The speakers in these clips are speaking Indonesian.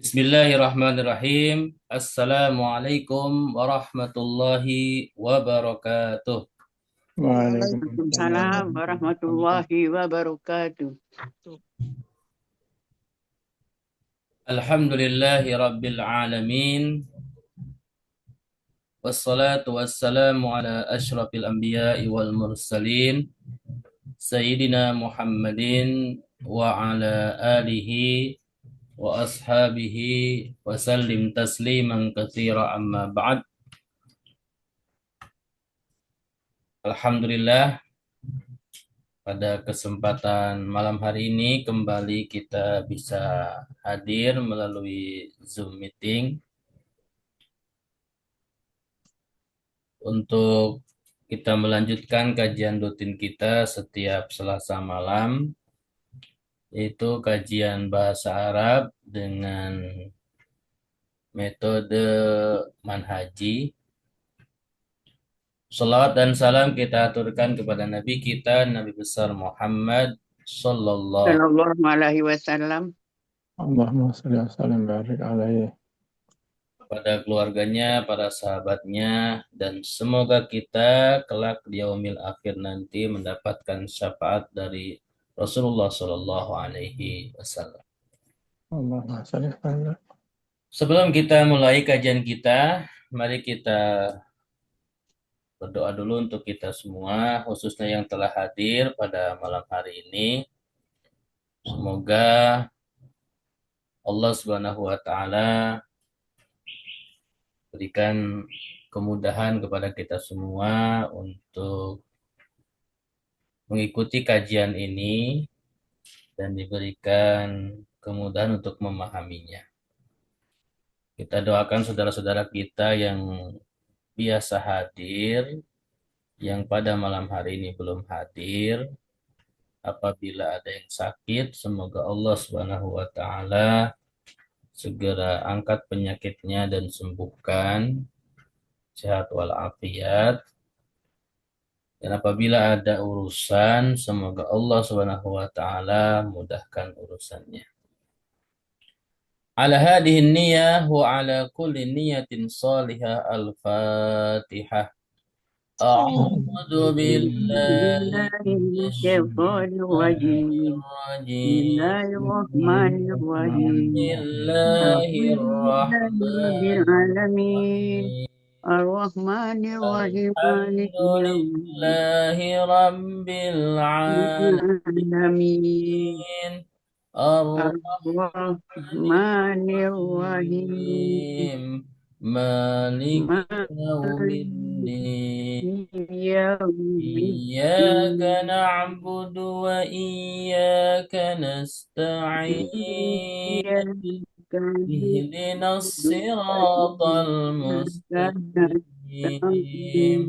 Bismillahirrahmanirrahim. Assalamualaikum warahmatullahi wabarakatuh. Waalaikumsalam Waalaikumsalam warahmatullahi warahmatullahi wabarakatuh. Alhamdulillahi rabbil alamin. Wassalatu wassalamu ala ashrafil anbiya'i wal mursalin. Sayyidina Muhammadin wa ala alihi wa ashabihi wa sallim tasliman katsira amma ba'd. Alhamdulillah, pada kesempatan malam hari ini kembali kita bisa hadir melalui Zoom meeting untuk kita melanjutkan kajian rutin kita setiap Selasa malam, yaitu kajian bahasa Arab dengan metode manhaji. Salawat dan salam kita aturkan kepada Nabi kita, Nabi besar Muhammad Sallallahu Sallallahu alaihi wasallam. Allahumma shalli wa sallim barik alaihi. pada keluarganya, para sahabatnya, dan semoga kita kelak di yaumil akhir nanti mendapatkan syafaat dari Rasulullah Shallallahu Alaihi Wasallam. Allahumma shalli wa sallim. Sebelum kita mulai kajian kita, mari kita berdoa dulu untuk kita semua, khususnya yang telah hadir pada malam hari ini. Semoga Allah Subhanahu Wa Taala berikan kemudahan kepada kita semua untuk mengikuti kajian ini dan diberikan kemudahan untuk memahaminya. Kita doakan saudara-saudara kita yang biasa hadir, yang pada malam hari ini belum hadir. Apabila ada yang sakit, semoga Allah Subhanahu wa taala segera angkat penyakitnya dan sembuhkan, sehat walafiat. Dan apabila ada urusan, semoga Allah Subhanahu wa taala mudahkan urusannya. Ala hadhihi niyyah wa ala kulli niyatin salihah al-Fatihah. A'udzu billahi Billahi minasyaitonir minasyaitonir rajim. rajim. Bismillahirrahmanirrahim. Alhamdulillahi rabbil alamin. Bismillahirrahmanirrahim. Ar-Rahmanir Rahim. Maliki yaumiddin. Alhamdulillahi rabbil Alamin. alamin. Ar-Rahmanir Rahim. Ar-Rahim. Malik yaumiddin. Maliki yaumiddin. إياك نعبد وإياك نستعين. اهدنا الصراط المستقيم.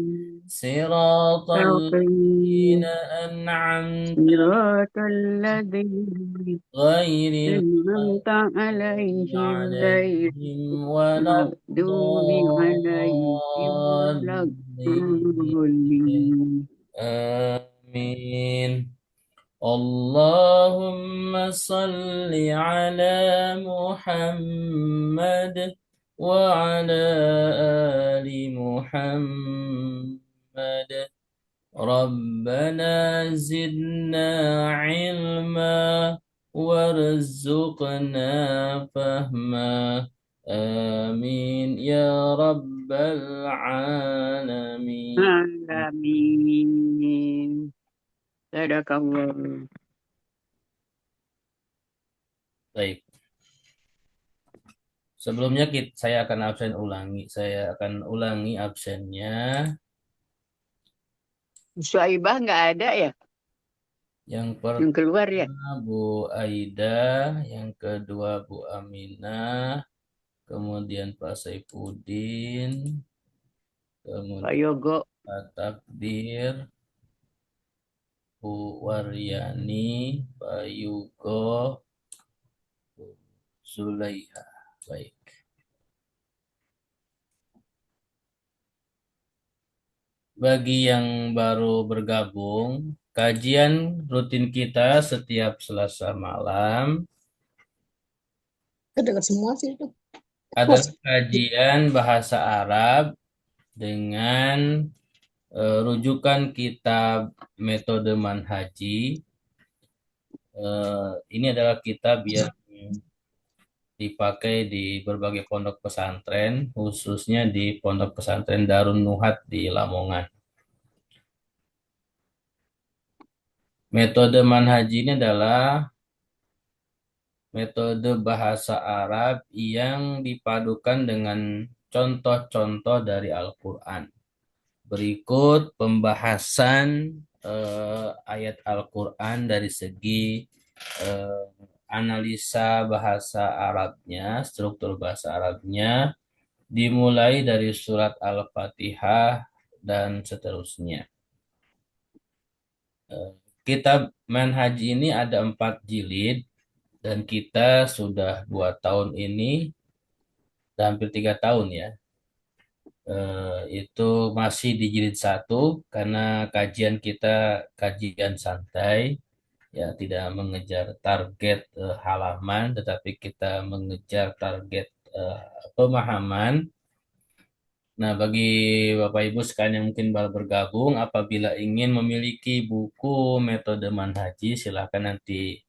صراط الذين أنعمت صراط الذين غير أنعمت عليهم غير عليهم ولا المغضوب عليهم ولا الضالين. الضالين. آمين. اللهم صل على محمد وعلى آل محمد. ربنا زدنا علما وارزقنا فهما. آمين يا رب العالمين. Alamin. Sadakallah. Baik. Sebelumnya saya akan ulangi absennya. Suaibah nggak ada ya? Yang Yang keluar ya? pertama Bu Aida, yang kedua Bu Aminah, kemudian Pak Saifuddin, Pak kemudian Yogo. Pak Takdir, Bu Waryani, Pak Yugo, Bu Zulaiha. Baik. Bagi yang baru bergabung, kajian rutin kita setiap Selasa malam Kedengar semua sih itu. adalah kajian bahasa Arab dengan rujukan kitab metode manhaji. Ini adalah kitab yang dipakai di berbagai pondok pesantren, khususnya di Pondok Pesantren Darun Nuhat di Lamongan. Metode manhaji ini adalah metode bahasa Arab yang dipadukan dengan contoh-contoh dari Al-Quran. Berikut pembahasan ayat Al-Quran dari segi eh, analisa bahasa Arabnya, struktur bahasa Arabnya, dimulai dari surat Al-Fatihah dan seterusnya. Kitab Manhaj ini ada 4 jilid dan kita sudah 2 tahun ini, hampir 3 tahun ya. Itu masih di jilid 1 karena kajian kita kajian santai, ya tidak mengejar target halaman, tetapi kita mengejar target pemahaman. Nah, bagi Bapak Ibu sekalian yang mungkin baru bergabung, apabila ingin memiliki buku metode manhaji, silakan nanti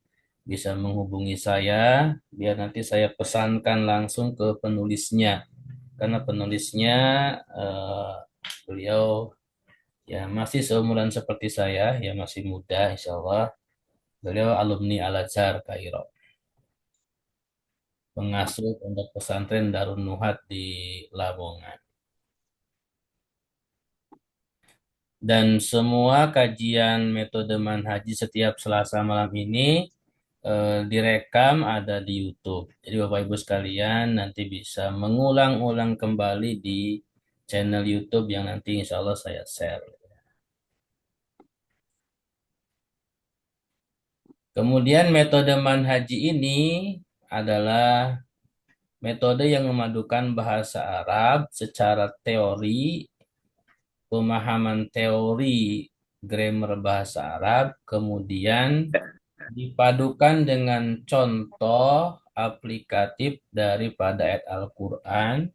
bisa menghubungi saya, biar nanti saya pesankan langsung ke penulisnya. Karena penulisnya beliau ya masih seumuran seperti saya, ya masih muda, insya Allah. Beliau alumni Al-Azhar Kairo, pengasuh pondok pesantren Darun Nuhat di Lamongan. Dan semua kajian metode manhaji setiap Selasa malam ini direkam ada di YouTube. Jadi Bapak Ibu sekalian nanti bisa mengulang-ulang kembali di channel YouTube yang nanti insya Allah saya share. Kemudian metode manhaji ini adalah metode yang memadukan bahasa Arab secara teori, pemahaman teori grammar bahasa Arab, kemudian dipadukan dengan contoh aplikatif daripada ayat Al-Quran,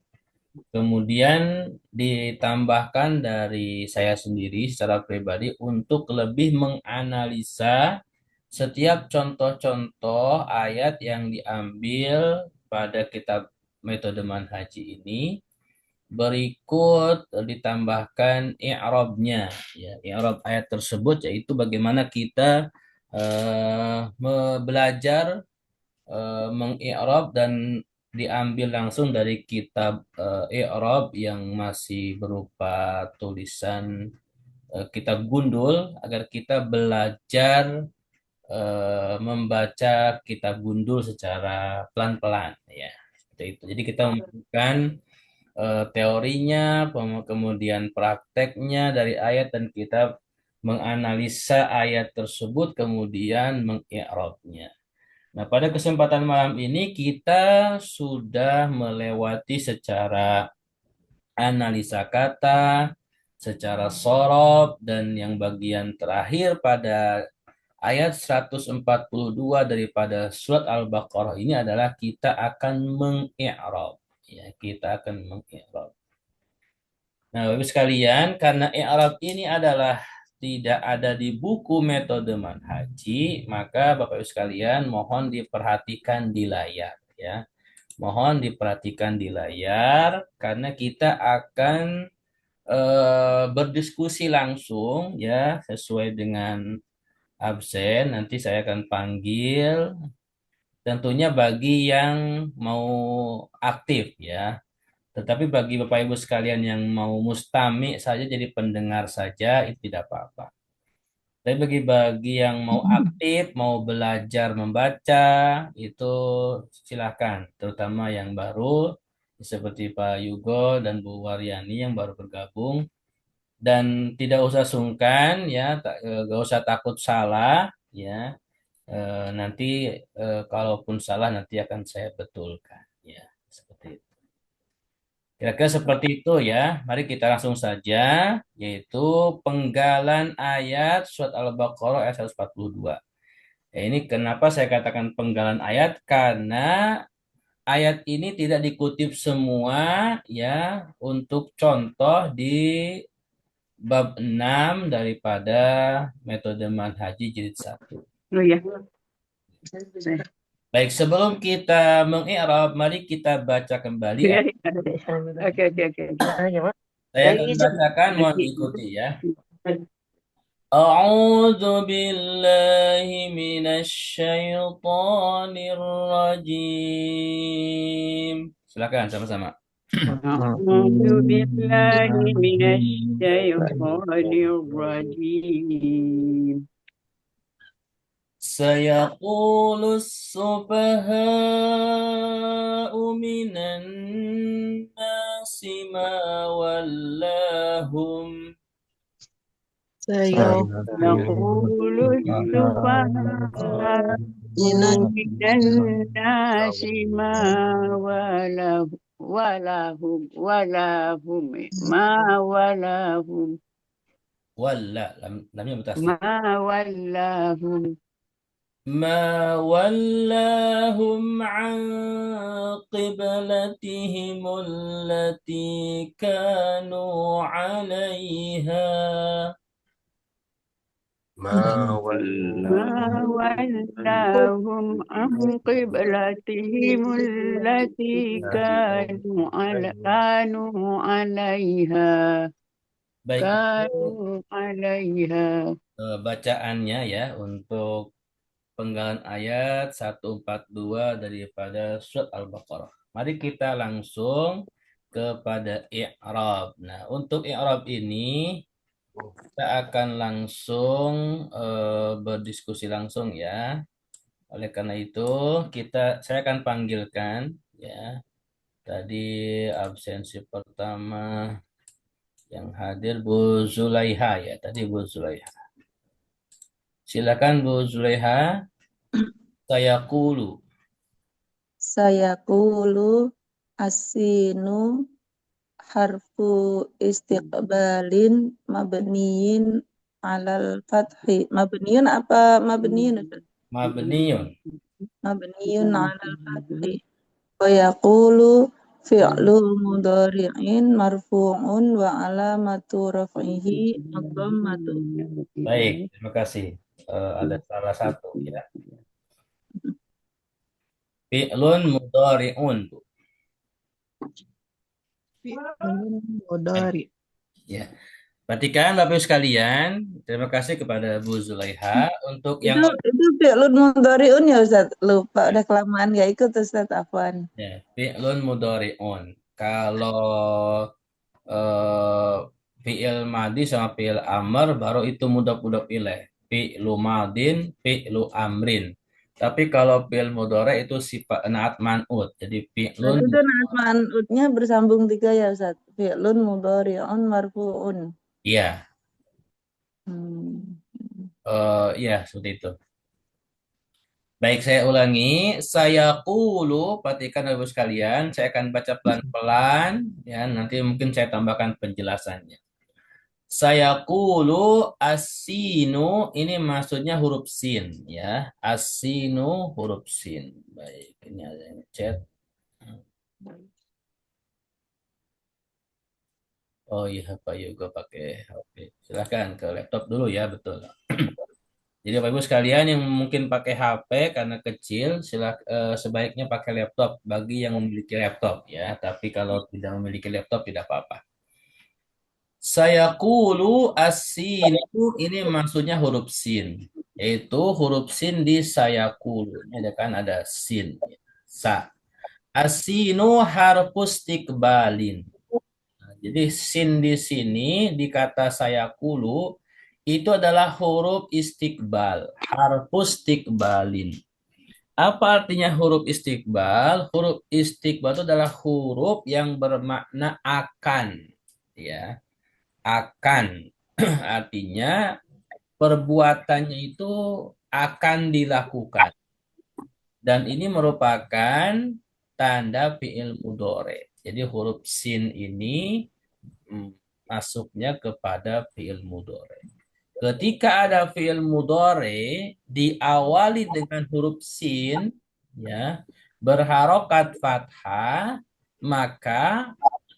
kemudian ditambahkan dari saya sendiri secara pribadi untuk lebih menganalisa setiap contoh-contoh ayat yang diambil pada kitab metode manhaji ini. Berikut ditambahkan i'rabnya, ya, i'rab ayat tersebut, yaitu bagaimana kita belajar mengi'rab dan diambil langsung dari kitab i'rab yang masih berupa tulisan kitab gundul, agar kita belajar membaca kitab gundul secara pelan-pelan, ya seperti itu. Jadi kita memberikan teorinya, kemudian prakteknya dari ayat, dan kita menganalisa ayat tersebut, kemudian mengi'rabnya. Nah, pada kesempatan malam ini kita sudah melewati secara analisa kata, secara sorob, dan yang bagian terakhir pada ayat 142 daripada surat Al-Baqarah ini adalah kita akan mengi'rab. Ya, kita akan mengi'rab. Nah, Bapak sekalian, karena i'rab ini adalah tidak ada di buku metode manhaji, maka Bapak Ibu sekalian mohon diperhatikan di layar, ya. Mohon diperhatikan di layar karena kita akan berdiskusi langsung, ya, sesuai dengan absen. Nanti saya akan panggil, tentunya bagi yang mau aktif, ya. Tetapi bagi Bapak Ibu sekalian yang mau mustami saja, jadi pendengar saja, itu tidak apa-apa. Tapi bagi yang mau aktif, mau belajar membaca, itu silakan. Terutama yang baru, seperti Pak Yugo dan Bu Waryani yang baru bergabung. Dan tidak usah sungkan, ya, gak usah takut salah, ya. Nanti kalaupun salah nanti akan saya betulkan, ya, seperti itu. Kira-kira seperti itu ya. Mari kita langsung saja, yaitu penggalan ayat surat Al-Baqarah ayat 142. Ya, ini kenapa saya katakan penggalan ayat? Karena ayat ini tidak dikutip semua ya untuk contoh di bab 6 daripada metode manhaji jilid 1. Oh ya. Baik, sebelum kita mengi'rab, mari kita baca kembali Oke, ayat. oke, oke, oke. Saya akan bacakan, mohon diikuti ya. A'udzu billahi minasyaitonir rajim. Silakan sama-sama. أعوذ بالله من الشيطان الرجيم سيقول السفهاء من الناس ما ولاهم يقول السفهاء من الناس ما ولاهم ما ولاهم ولا lamnya mutasil. ما ولاهم ما ولاهم عن قبلتهم التي كانوا عليها ما ولا ما ولاهم عن قبلتهم التي كانوا عليها Baik, كانوا عليها bacaannya ya untuk penggalan ayat 142 daripada surat Al-Baqarah. Mari kita langsung kepada i'rab. Nah, untuk i'rab ini kita akan langsung berdiskusi langsung ya. Oleh karena itu, saya akan panggilkan ya. Tadi absensi pertama yang hadir Bu Zulaiha ya. Tadi Bu Zulaiha. Silakan Bu Zulaiha. Sayaqulu. Sayaqulu asinu harfu istiqbalin mabniyin alal fathi. Mabniyun apa mabniyun? Ustaz? Mabniyun. Mabniyun alal fathi. Wa yaqulu fi'lu mudhari'in marfu'un wa alamatu raf'ihi ad-dhammatu. Baik, terima kasih. Ada salah satu ya. Fi'lun mudhari'un. Bu. Mudhari'. Ya. Perhatikan Bapak Ibu sekalian, terima kasih kepada Bu Zulaiha untuk yang Itu fi'lun mudhari'un ya Ustaz? Lupa, udah kelamaan gak ikut Ustaz, afwan. ya, fi'lun mudhari'un. Kalau eh, fi'il madi sama fi'il amr baru itu mudhaf ilaih. Fi'lu madin, fi'lu amrin. Tapi kalau fi'il mudhari itu sifat naat man'ut. Jadi fi'lun Berarti itu naat man'utnya bersambung 3 ya Ustaz? Fi'lun mudhari'un marfu'un. iya, Hmm. iya seperti itu. Baik, saya ulangi. Saya kulu, perhatikan Bapak Ibu sekalian, saya akan baca pelan-pelan, ya. Nanti mungkin saya tambahkan penjelasannya. Saya kulu asinu, ini maksudnya huruf sin, ya. Asinu huruf sin. Baik, ini ada yang chat. Oh iya, Pak Yoga pakai HP. Silahkan ke laptop dulu ya, betul. Jadi Bapak Ibu sekalian yang mungkin pakai HP karena kecil, sebaiknya pakai laptop bagi yang memiliki laptop ya. Tapi kalau tidak memiliki laptop tidak apa-apa. Saya kulu asin itu ini maksudnya huruf sin, yaitu huruf sin di saya kulu. Ini ada kan ada sin, sa. Asinu harfus tikbalin. Jadi sin di sini di kata saya kulu itu adalah huruf istiqbal, harfus tikbalin. Apa artinya huruf istiqbal? Huruf istiqbal itu adalah huruf yang bermakna akan, ya, akan. Artinya perbuatannya itu akan dilakukan. Dan ini merupakan tanda fi'il mudhari. Jadi huruf sin ini masuknya kepada fi'il mudhari. Ketika ada fi'il mudhari diawali dengan huruf sin, ya, berharokat fathah, maka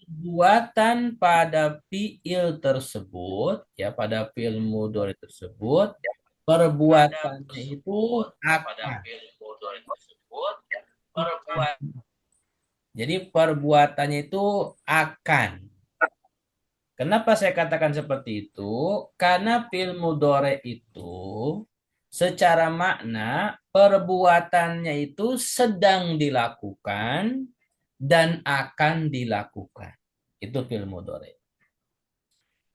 perbuatan pada fiil tersebut, ya, pada fiil mudhari tersebut, perbuatannya itu akan. Jadi perbuatannya itu akan. Kenapa saya katakan seperti itu? Karena fiil mudhari itu secara makna perbuatannya itu sedang dilakukan dan akan dilakukan. Itu fiil mudhari.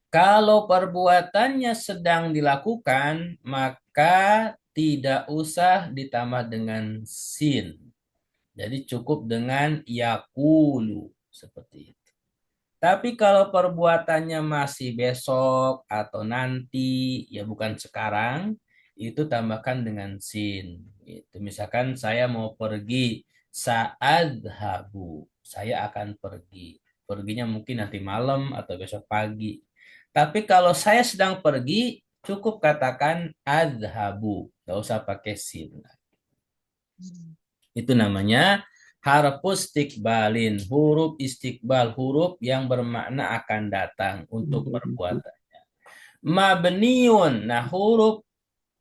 Kalau perbuatannya sedang dilakukan, maka tidak usah ditambah dengan sin. Jadi cukup dengan yakulu seperti itu. Tapi kalau perbuatannya masih besok atau nanti, ya bukan sekarang, itu tambahkan dengan sin. Itu misalkan saya mau pergi, sa'adhabu, saya akan pergi. Perginya mungkin nanti malam atau besok pagi. Tapi kalau saya sedang pergi, cukup katakan adhabu, nggak usah pakai sin. Itu namanya harfus istiqbalin, huruf istiqbal, huruf yang bermakna akan datang untuk perbuatan. Mabniun, nah huruf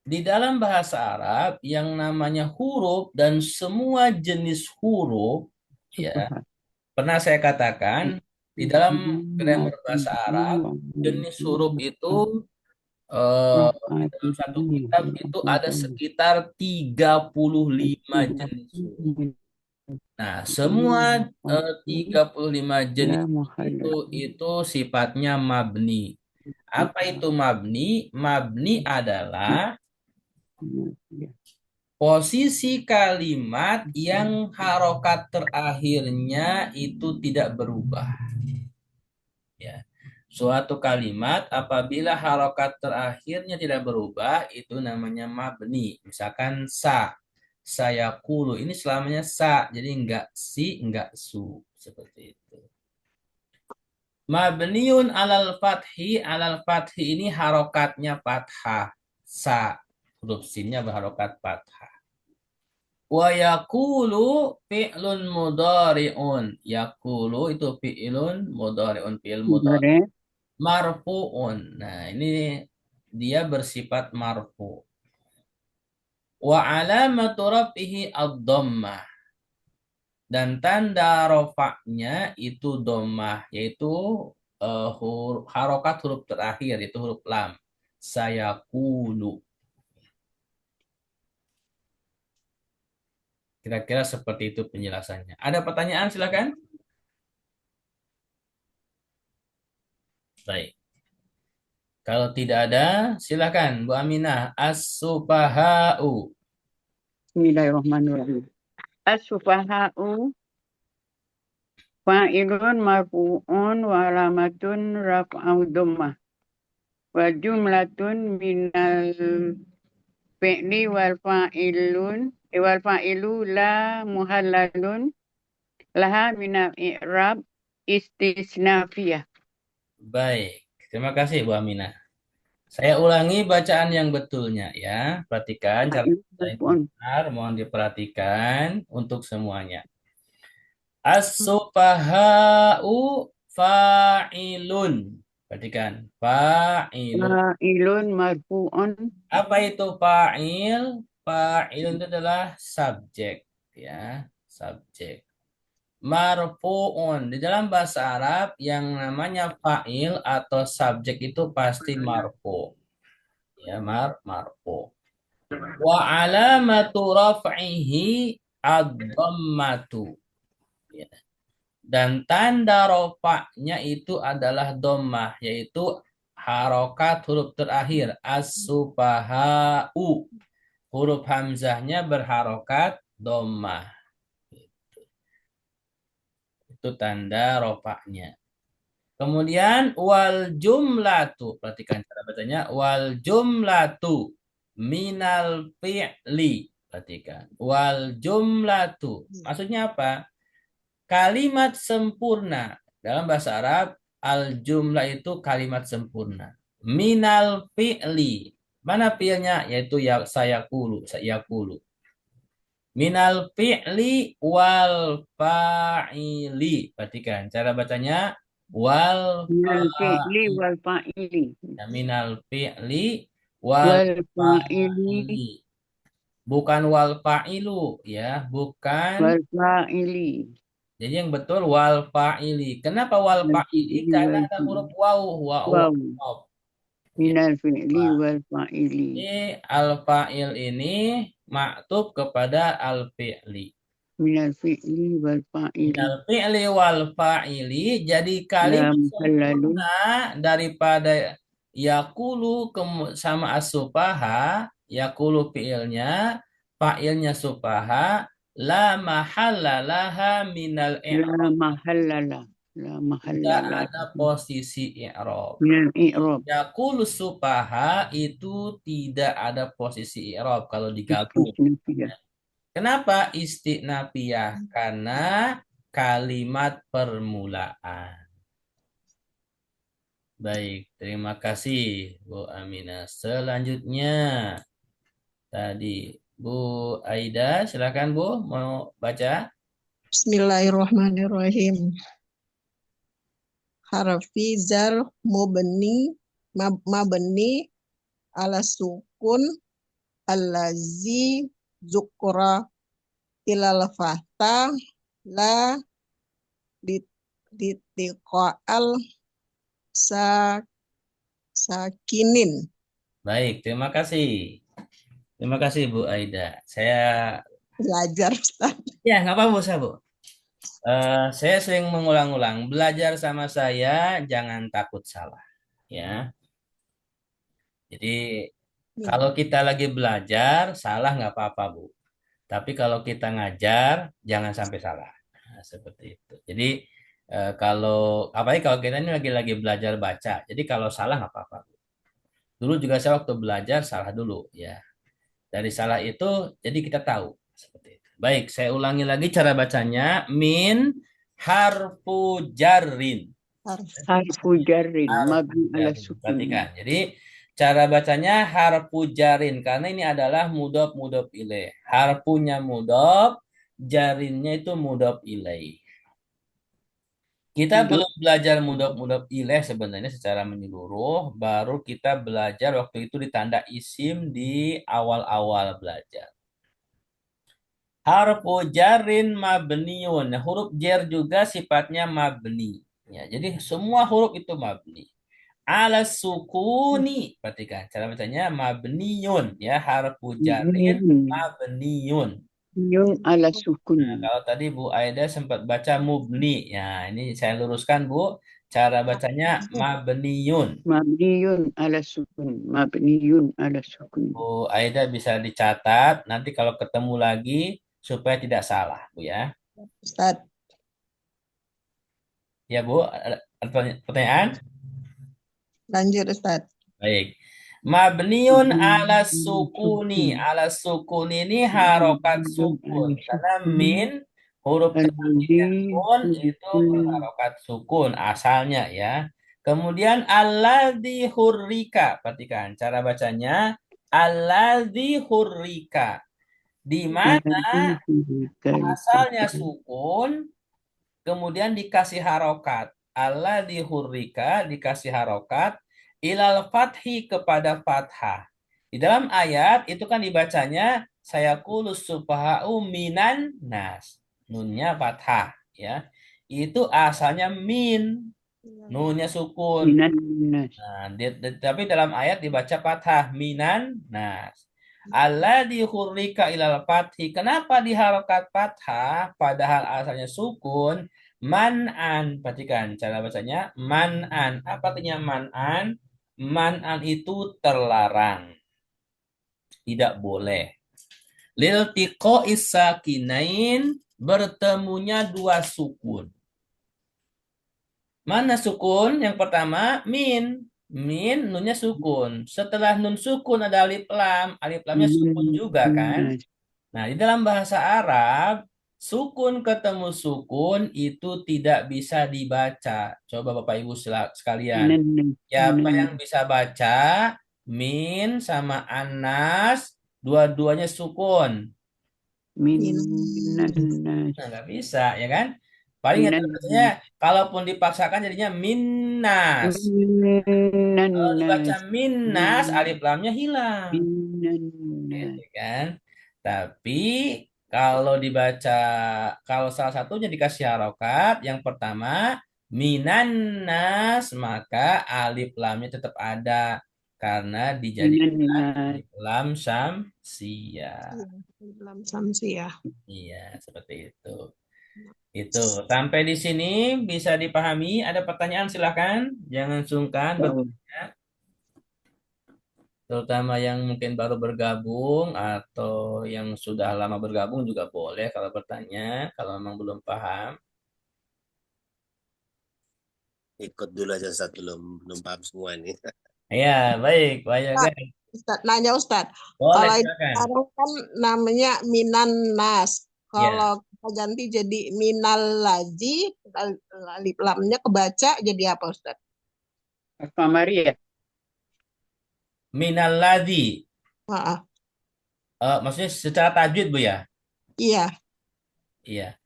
di dalam bahasa Arab yang namanya huruf dan semua jenis huruf, ya, pernah saya katakan di dalam grammar bahasa Arab jenis huruf itu dalam satu kitab itu ada sekitar 35 jenis huruf. Nah, semua 35 jenis itu sifatnya mabni. Apa itu mabni? Mabni adalah posisi kalimat yang harokat terakhirnya itu tidak berubah. Ya. Suatu kalimat apabila harokat terakhirnya tidak berubah, itu namanya mabni. Misalkan saya kulu, ini selamanya sa, jadi enggak si, enggak su, seperti itu. Mabniun alal fathi ini harokatnya fathah, sa, huruf sinnya berharokat fathah. Wa yakulu fi'lun mudhari'un. Yakulu itu fi'lun mudhari'un, fi'il mudhari'. Marfu'un. Nah, ini dia bersifat marfu'. Wa alamatu raf'ihi ad-dhammah. Dan tanda rofaknya itu dhammah, yaitu harokat huruf terakhir, itu huruf lam. Sayaqulu. Kira-kira seperti itu penjelasannya. Ada pertanyaan, silakan. Baik. Kalau tidak ada, silakan Bu Aminah. As-sufaha'u. Bismillahirrahmanirrahim. As-sufaha'u fa'ilun marfu'un wa alamatun raf'u dhammah wa jumlatun minal fi'li wal fa'ilu la muhallalun laha minal i'rab istisnafiyah. Baik. Terima kasih Bu Aminah. Saya ulangi bacaan yang betulnya ya. Perhatikan cara yang benar, mohon diperhatikan untuk semuanya. As-sufaha'u fa'ilun. Perhatikan, fa'ilun. Fa'ilun marfu'un. Apa itu fa'il? Fa'ilun itu adalah subjek ya, subjek. Marfu'un, di dalam bahasa Arab yang namanya fa'il atau subjek itu pasti marfu. Ya, marfu. Wa alamatu raf'ihi ad-dhammatu. Ya. Dan tanda rofaknya itu adalah dhammah, yaitu harokat huruf terakhir as-sufaha'u. Huruf hamzahnya berharokat dhammah. Itu tanda rofaknya. Kemudian wal jumlatu, perhatikan cara bacanya, wal jumlatu minal fi'li. Perhatikan, wal jumlatu. Maksudnya apa? Kalimat sempurna. Dalam bahasa Arab, al jumlah itu kalimat sempurna. Minal fi'li. Mana fi'ilnya? Yaitu ya saya kulu. Minal fi'li wal fa'ili. Perhatikan cara bacanya wal Minal fi'li fa'ili. wal fa'ili. Ya, minal fi'li wal Wal fa'ili fa'ili. Bukan wal fa'ilu ya, bukan. wal fa'ili. Jadi yang betul wal fa'ili. Kenapa wal Minal fa'ili? fi'li Karena wal ada huruf fa'ili. waw, waw, Wow. waw. Ya, Minal fi'li Pak. wal fa'ili. Ini al-fa'il ini maktub kepada al-fi'li. Minal fi'li wal fa'ili. Minal fi'li wal fa'ili. Jadi kalimat Lam halalun. sempurna daripada yakulu sama as-sufaha, yakulu fi'ilnya, fa'ilnya sufaha, la mahalla laha minal i'rab. La mahallala. La Tidak mahallala. ada posisi i'rab. Minal i'rab. Yakulu sufaha itu tidak ada posisi i'rab kalau digabung. Istisnafiyah. Kenapa istiqnafiyah? Karena kalimat permulaan. Baik, terima kasih Bu Aminah. Selanjutnya tadi Bu Aida, silakan Bu mau baca. Bismillahirrahmanirrahim. Harfi jar mabni ala sukun allazi zukra ilal fatah la ditiqa'al sakinin. Baik, terima kasih. Terima kasih Bu Aida. Saya Belajar, Ustaz. ya nggak apa-apa Bu. Saya sering mengulang-ulang, belajar sama saya jangan takut salah, ya. Jadi kalau kita lagi belajar salah nggak apa-apa Bu. Tapi kalau kita ngajar jangan sampai salah. Nah, seperti itu. Jadi kalau apalagi kalau kita ini lagi belajar baca, jadi kalau salah nggak apa-apa Bu. Dulu juga saya waktu belajar salah dulu, ya. Dari salah itu jadi kita tahu seperti itu. Baik, saya ulangi lagi cara bacanya. Min harfu jarrin. Harfu jarrin. Mabni ala Jarrin. sukun. Perhatikan. Jadi cara bacanya harfu jarrin karena ini adalah mudhof ilaih. Harfunya mudhof, jarinnya itu mudhof ilaih. Kita belum belajar mudhof ilaih sebenarnya secara menyeluruh, baru kita belajar waktu itu ditanda isim di awal-awal belajar. Harfu jarin mabniun. Nah, huruf jar juga sifatnya mabni. Ya, jadi semua huruf itu mabni. Ala sukuni. Perhatikan cara bacanya mabniun ya, harfu jarin mabniun. Yung ala Nah, sukun. kalau tadi Bu Aida sempat baca mubni. Ya, ini saya luruskan Bu. Cara bacanya mabniun. Mabniyun ala sukun. Mabniyun ala sukun. Bu Aida bisa dicatat nanti kalau ketemu lagi supaya tidak salah, Bu ya. Ustaz. Ya Bu, ada pertanyaan? Lanjut, Ustaz. Baik. Mabniun ala sukuni. Ala sukun ini harokat sukun. Karena min huruf terakhirnya kun itu berharokat sukun asalnya ya. Kemudian alladzi hurrika. Perhatikan cara bacanya alladzi hurrika. Di mana asalnya sukun kemudian dikasih harokat. Alladzi hurrika dikasih harokat ilal fathi kepada fathah. Di dalam ayat itu kan dibacanya saya kulus subha'u minan nas. Nunnya fathah ya. Itu asalnya min. Nunnya sukun. Minan nas. Nah, tapi dalam ayat dibaca fathah minan nas. Alladzi hurrika ilal fathi. Kenapa diharokat fathah padahal asalnya sukun? Man'an. Perhatikan cara bacanya man'an. Apa artinya man'an? Man'an itu terlarang. Tidak boleh. Liltiqo isakinain bertemunya dua sukun. Mana sukun? Yang pertama min. Min nunnya sukun. Setelah nun sukun ada alif lam. Alif lamnya sukun juga kan? Nah, di dalam bahasa Arab sukun ketemu sukun itu tidak bisa dibaca. Coba Bapak Ibu sekalian. Siapa yang bisa baca min sama anas dua-duanya sukun? Minan nas. Nah, nggak bisa, ya kan? Paling Minan biasanya kalaupun dipaksakan jadinya minnas. minan Kalau dibaca nas. minnas, alif lamnya hilang. Minan Gitu nas. kan? Tapi kalau dibaca, kalau salah satunya dikasih harokat, yang pertama minannas, maka alif lamnya tetap ada karena Minan dijadikan nas. alif lam syamsiyah. Iya, dalam Samsiah. Iya, seperti itu. Itu sampai di sini bisa dipahami. Ada pertanyaan silahkan, jangan sungkan Tahu. bertanya. Terutama yang mungkin baru bergabung atau yang sudah lama bergabung juga boleh kalau bertanya, kalau memang belum paham. Ikut dulu aja Ustaz, belum paham semua ini. Ya, baik, Pak Yoga. Ustaz, Ustaz, nanya Ustaz. Boleh, Kalau itu silakan. sekarang kan namanya Minan Nas. Ya, Kalau kita ganti jadi Minal Lazi, alif lamnya kebaca jadi apa Ustaz? Maria. minalladzi. Maaf. Maksudnya secara tajwid, Bu ya? Iya, Iya.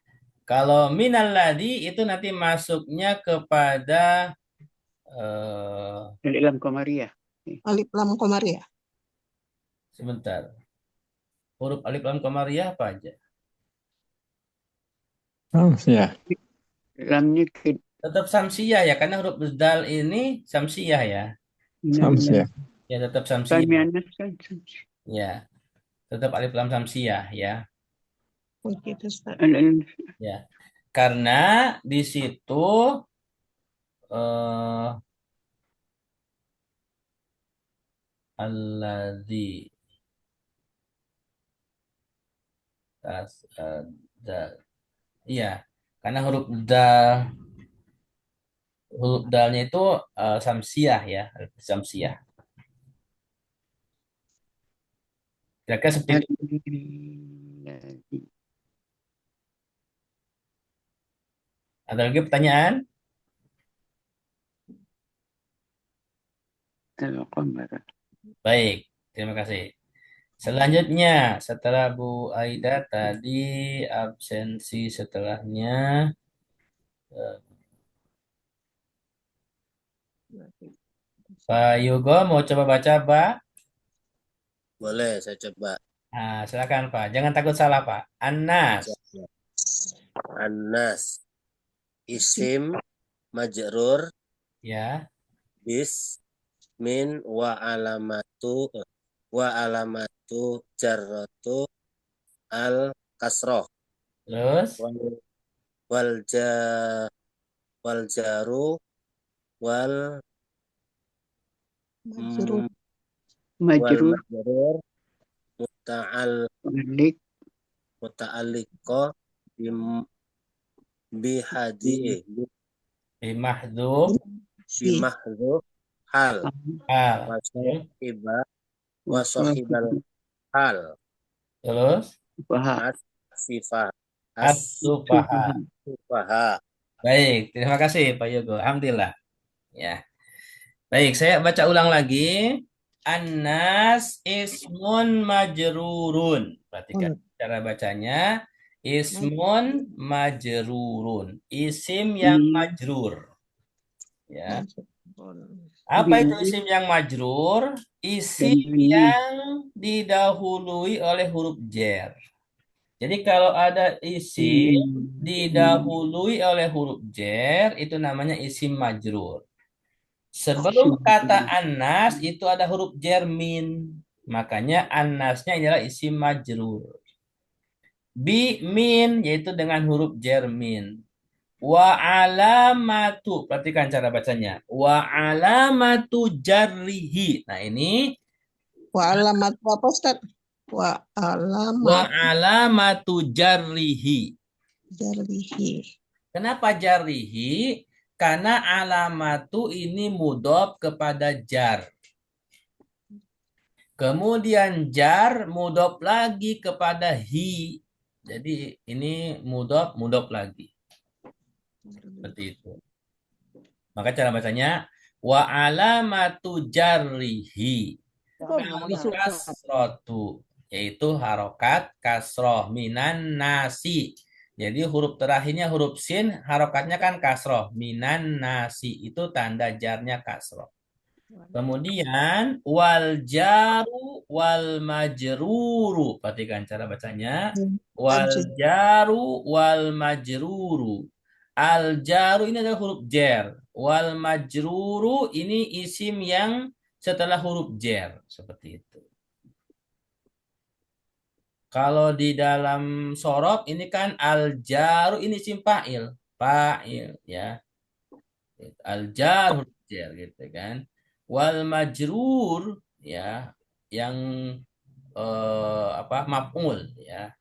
Kalau minalladzi itu nanti masuknya kepada Dalam Maria. alif lam komariah. sebentar. Huruf alif lam qamariyah apa aja? Samsiah. Lamnya ke Tetap samsiyah ya, karena huruf dal ini samsiyah ya. minan nas. Samsiah. Ya, tetap Kami samsiyah. anak kan. Ya, tetap alif lam samsiyah ya. Begitu Ustaz. Ya. Karena di situ eh alladzi tas dal. Iya, karena huruf dalnya itu samsiah ya, samsiah. Kira-kira seperti itu. Ada lagi pertanyaan? Al-Qamar. Baik, terima kasih. Selanjutnya, setelah Bu Aida tadi absensi setelahnya, eh, Pak Yugo mau coba baca, Pak? Boleh, saya coba. Nah, silakan Pak. Jangan takut salah, Pak. Anas. Anas, isim majrur Ya, bis min wa alamatu jarratu al kasroh terus, wal wal ja- wal jaru wal Majrur. mm, wal Majrur. majrur muta'al Malik. muta'alliqo bim bihadi bimahdub, Si. bimahdhuf hal hal. wa sahibal hal Terus, Paha. as-sifah as-sufaha. as-sufaha. Baik, terima kasih Pak Yugo. Alhamdulillah. Ya. Baik, saya baca ulang lagi. Anas ismun majrurun. Perhatikan cara bacanya. Ismun majrurun. Isim yang majrur. Ya. Apa itu isim yang majrur? Isim yang didahului oleh huruf jar. Jadi kalau ada isim didahului oleh huruf jar, itu namanya isim majrur. Sebelum kata anas itu ada huruf jar min. Makanya anasnya adalah isim majrur. Bi min yaitu dengan huruf jar min. Wa alamatu, perhatikan cara bacanya. Wa alamatu jarrihi. Nah ini Wa alamat apa Ustaz? Wa wa alamat alamatu jarrihi. jarlihi. Kenapa jarrihi? Karena alamatu ini mudhof kepada jar. Kemudian jar mudhof lagi kepada hi. Jadi ini mudhof lagi. Seperti itu. Maka cara bacanya wa alamatu jarrihi al-kasratu. yaitu harokat kasroh minan nasi. Jadi huruf terakhirnya huruf sin, harokatnya kan kasroh. Minan nasi itu tanda jarnya kasroh. Kemudian wal jaru wal majruru. Perhatikan cara bacanya. Wal jaru wal majruru. Al jaru ini adalah huruf jer. Wal majruru ini isim yang setelah huruf jer. Seperti itu. Kalau di dalam sorob ini kan al jaru ini isim fa'il. Fa'il ya. Al-jar huruf jar gitu kan. Wal majrur ya yang apa maf'ul ya.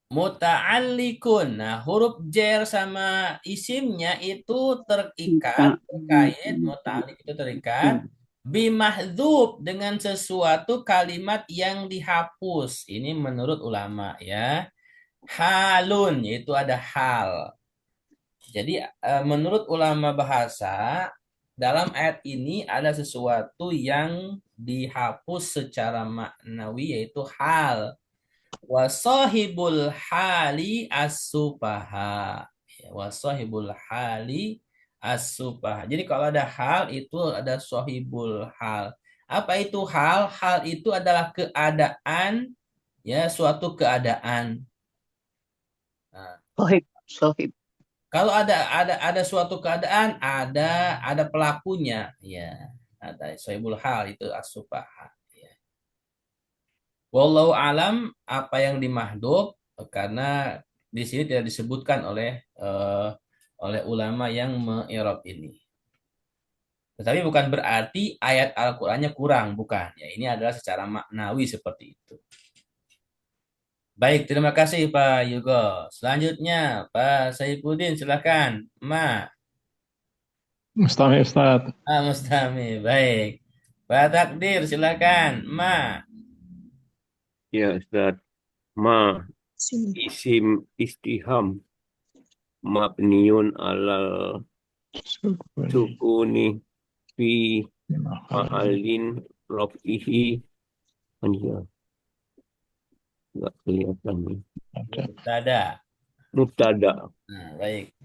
Muta'allikun. Nah, huruf jar sama isimnya itu terikat, terkait, muta'allik itu terikat bimahdzub dengan sesuatu kalimat yang dihapus. Ini menurut ulama ya. Halun yaitu ada hal. Jadi menurut ulama bahasa dalam ayat ini ada sesuatu yang dihapus secara maknawi yaitu hal. Wasahibul hali as-supaha. Ya, wasahibul hali as-supaha. Jadi kalau ada hal itu ada sahibul hal. Apa itu hal? Hal itu adalah keadaan ya suatu keadaan. Nah, Sohib. kalau ada suatu keadaan, ada pelakunya, ya. Ada sohibul hal itu as-supaha. Ya. Wallahu alam apa yang dimahdhuf karena di sini tidak disebutkan oleh ulama yang me-i'rab ini. Tetapi bukan berarti ayat Al-Qur'annya kurang, bukan. Ya, ini adalah secara maknawi seperti itu. Baik, terima kasih Pak Yugo. Selanjutnya Pak Saifuddin silakan. Mustami Ustaz. Mustami, baik. Pak Takdir, silakan. Ya, Ustaz. Ma isim istiham mabniun alal sukuni fi ma'alin raf'ihi. Ya, nggak kelihatan nih. Mubtada. Mubtada. Nah, baik.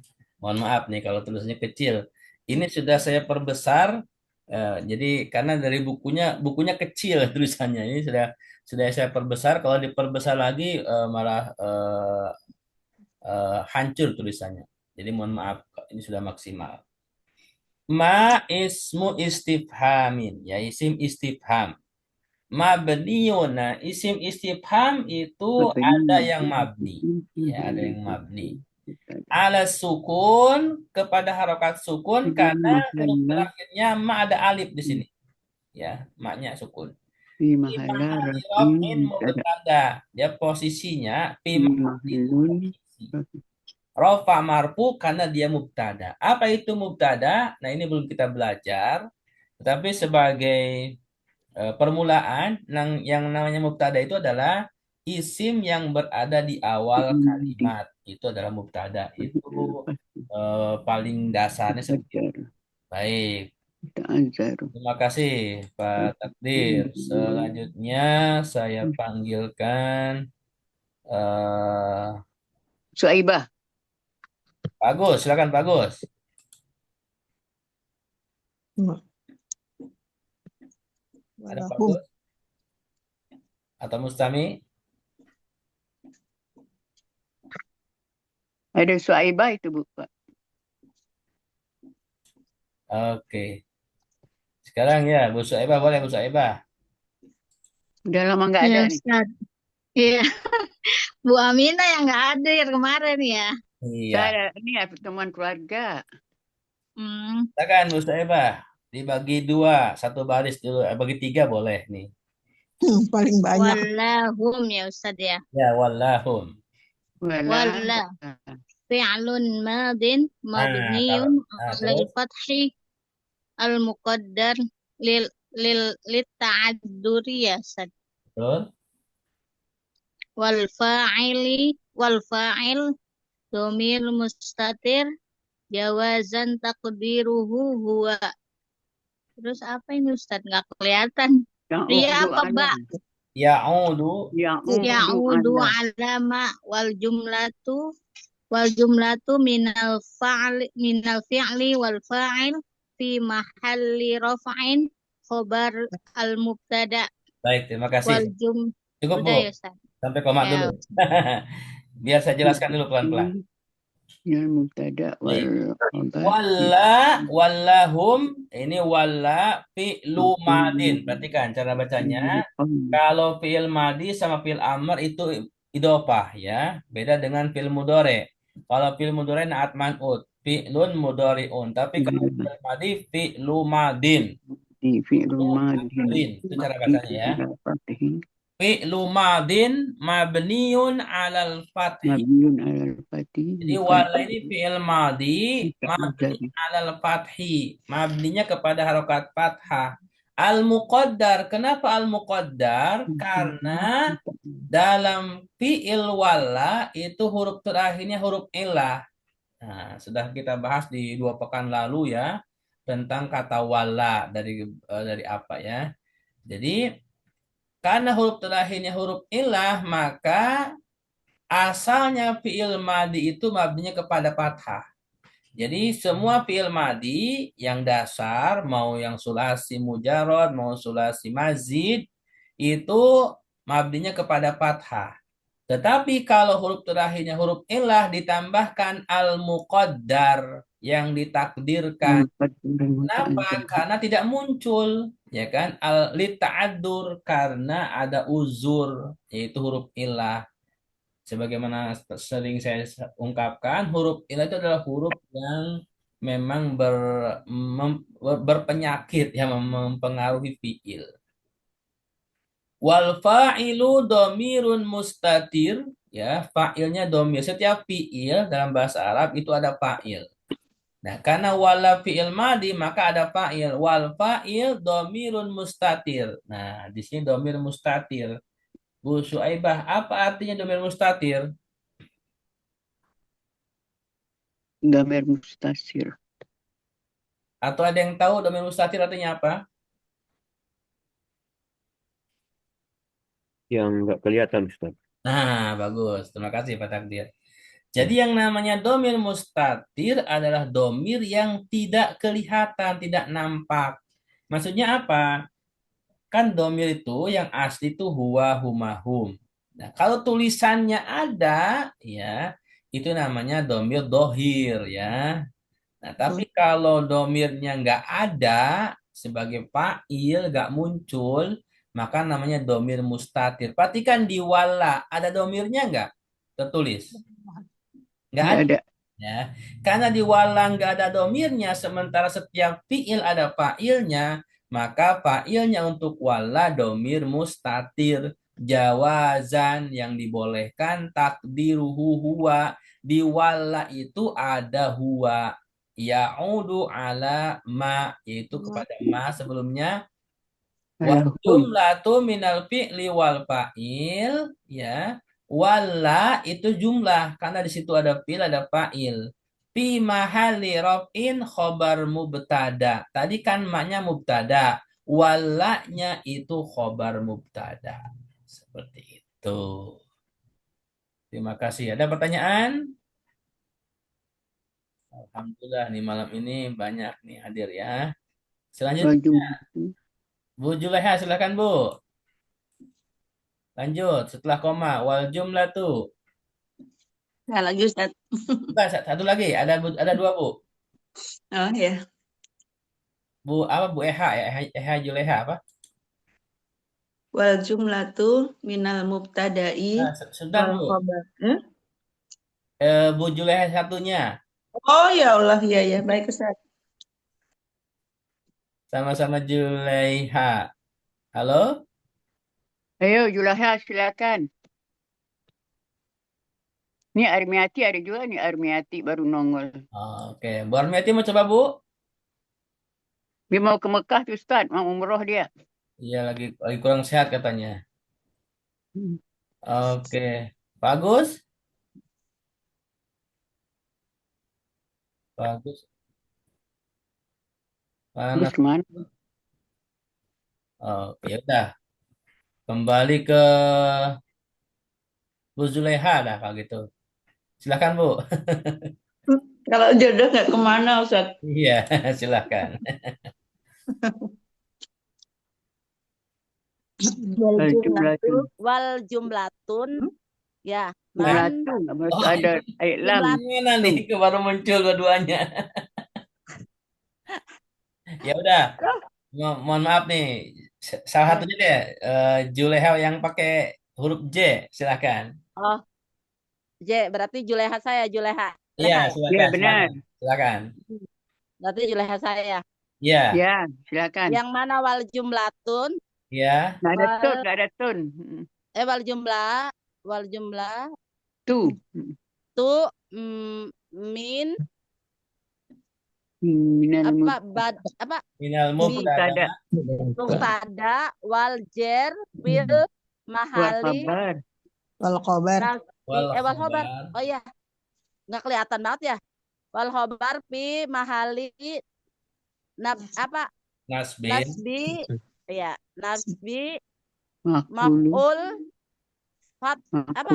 Mohon maaf nih kalau tulisannya kecil. Ini sudah saya perbesar. Jadi karena dari bukunya kecil tulisannya. Ini sudah saya perbesar. Kalau diperbesar lagi malah hancur tulisannya. Jadi mohon maaf, ini sudah maksimal. Ma ismu istifhamin, ya isim istifham. Mabniun, nah isim istifham itu ada yang mabni, ya ada yang mabni. Ala sukun kepada harokat sukun karena huruf terakhirnya ma ada alif di sini, ya maknya sukun. Fi Fi mahala mahali raf'in raf'in mubtada, dia posisinya fi mahali mahallun Rafa marfu karena dia mubtada. Apa itu mubtada? Nah, ini belum kita belajar. Tetapi sebagai permulaan, yang namanya mubtada itu adalah isim yang berada di awal kalimat. Itu adalah mubtada. Itu paling dasarnya seperti itu. Baik. Terima kasih Pak Takdir. Selanjutnya saya panggilkan Suaibah. Bagus. Silakan Bagus. Ada Bagus? Atau Mustami? Ada Suaibah itu, Bu. Oke. Sekarang ya, Bu Suaibah boleh Bu Suaibah. Udah lama nggak ada Ya, nih. Ustaz. Iya, Bu Amina yang nggak hadir kemarin ya. Iya. Saya ini ya pertemuan keluarga. Silakan Bu Suaibah. Dibagi dua, satu baris dulu. Bagi tiga boleh nih. Paling banyak. Wallahum ya Ustaz ya. Ya, wallahum. Wallah. Fi'lun madin mabniun alal fathi al-muqaddar lil ta'adduri ya Ustaz. Betul. Wal fa'il domir mustatir jawazan taqdiruhu huwa. Terus apa ini Ustaz? Nggak kelihatan. Ria Ya'udu apa ba? alam. Ya'udu Ya'udu Ya'udu alam. alama wal jumlatu minal fi'li wal fa'il fi mahalli rafa'in khobar al mubtada baik, terima kasih. wal jum. Cukup Bu, Udah ya Ustaz. sampai koma Ya. dulu. Biar saya jelaskan dulu pelan-pelan. Minal mubtada wal khabar. Wallahum, ini walla fi'lu madin. Perhatikan cara bacanya. Kalau fi'il madi sama fi'il amr itu idopah ya, beda dengan fi'il mudore. Kalau fi'il mudore naat man'ut, fi'lun mudori'un. Tapi kalau fi'il madi fi'lu madin. Di fi'lul madin. Madin, itu cara bacanya ya. Ala fathi. Fi'lu madin mabniun alal fathi. Mabniun alal fathi. Jadi wala ini fi'il madi mabni alal fathi. Mabninya kepada harokat fathah. Al-muqaddar. Kenapa al-muqaddar? Karena dalam fi'il wala itu huruf terakhirnya huruf illah. Nah, sudah kita bahas di 2 pekan lalu ya tentang kata wala dari apa ya. Jadi karena huruf terakhirnya huruf illah, maka asalnya fi'il madi itu mabninya kepada fathah. Jadi semua fi'il madi yang dasar, mau yang sulasi mujarrad, mau sulasi mazid, itu mabninya kepada fathah. Tetapi kalau huruf terakhirnya huruf illah ditambahkan al-muqaddar yang ditakdirkan. Kenapa? Karena tidak muncul, ya kan? Lita'adur karena ada uzur, yaitu huruf illah. Sebagaimana sering saya ungkapkan, huruf illah itu adalah huruf yang memang berpenyakit yang mempengaruhi fi'il. Wal fa'ilu domirun mustatir, ya, fa'ilnya domir. Setiap fi'il dalam bahasa Arab itu ada fa'il. Nah, karena wala fi'il madi maka ada fa'il. Wal fa'il domirun mustatir. Nah, di sini domir mustatir. Bu Syuaibah, apa artinya domir mustatir? Gambar mustasir. Atau ada yang tahu domir mustatir artinya apa? Yang nggak kelihatan, Ustaz. Nah, bagus. Terima kasih Pak Takdir. Jadi yang namanya domir mustatir adalah domir yang tidak kelihatan, tidak nampak. Maksudnya apa? Kan domir itu yang asli itu huwa, huma, hum. Nah, kalau tulisannya ada, ya, itu namanya domir dohir, ya. Nah, tapi kalau domirnya nggak ada, sebagai fa'il, nggak muncul, maka namanya domir mustatir. Perhatikan di wala, ada domirnya nggak? Tertulis. Nggak ada. Ada. Ya. Karena di wala nggak ada domirnya, sementara setiap fi'il ada fa'ilnya, maka fa'ilnya untuk wala domir mustatir. Jawazan yang dibolehkan takdiruhu huwa. Di wala itu ada huwa. Ya'udu ala ma, yaitu kepada ma sebelumnya. Wal jumlatu minal fi'li wal fa'il, ya. Wala itu jumlah karena di situ ada fi'il ada fa'il. Fi mahalli raf'in khobar mubtada. Tadi kan maknya mubtada. Walanya itu khobar mubtada. Seperti itu. Terima kasih. Ada pertanyaan? Alhamdulillah nih malam ini banyak nih hadir ya. Selanjutnya Bu Juleha silakan Bu. Lanjut setelah koma wal jumlah tuh. Nah, lagi Ustaz. Bukan, satu lagi ada 2 Bu. Oh ya. Bu apa Bu Eha ya? Eha Juleha apa? Wal jumlatu minal mubtada'i Nah, sudah wal Bu. khabar. Bu Juleha satunya. Oh ya Allah, ya ya, baik Ustaz. Sama-sama Juleha. Halo? Ayo, Julaha, silakan. Ini Armiati ada juga nih, Armiati baru nongol. Oke, Bu Armiati mau coba Bu? Dia mau ke Mekah tuh Ustaz, mau umroh dia. Iya lagi kurang sehat katanya. Oke, bagus. Bagus. Mana? Terus kemana? Oke, ya udah. Kembali ke Bu Zuleha dah kalau gitu. Silakan Bu. Kalau jodoh nggak kemana, Ustaz? Iya, silakan. Wal jumlatun ya Nah, man Jumlatu nggak oh, ada ayat lam. gimana nih? Baru muncul dua-duanya. Ya udah, mohon maaf nih. Salah satunya deh, Juleha yang pakai huruf J, silakan. oh J berarti Juleha saya Juleha Iya, Juleha ya silakan, benar. silakan. berarti Juleha saya Iya, Ya, silakan. yang mana wal jumlatun iya. Nggak ada tun, wal nggak ada tun. wal jumlah Tu. tu min Minal apa Minal Bi- mubtada mubtada wal jer bil wal mahali khabar. Wal khobar. wal wal khobar khabar oh iya nggak kelihatan banget ya wal khobar fi mahali apa nasbin nasbi ya nasbi Makulu. maf'ul fat apa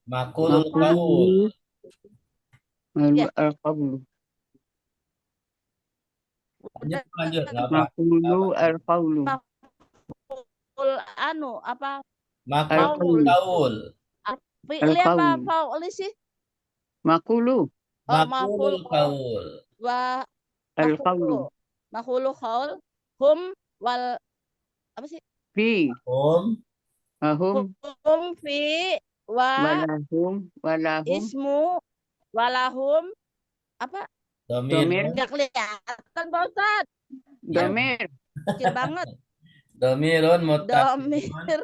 makulul qaul. Ya. Al-qawlu. Lanjut, nggak apa. Makulu al-qawlu. Maf'ul anu apa Makulul qaul. fi'li apa Al-qaul. fauli sih Makulu Makulul qaul. wa al-qawlu. makhulu qaul hum wal apa sih Fi. Hum Ahum. hum fi wa Walahum. ismu walahum apa domir nggak kelihatan Pak Ustad Domir. kecil banget domirun muttasil domir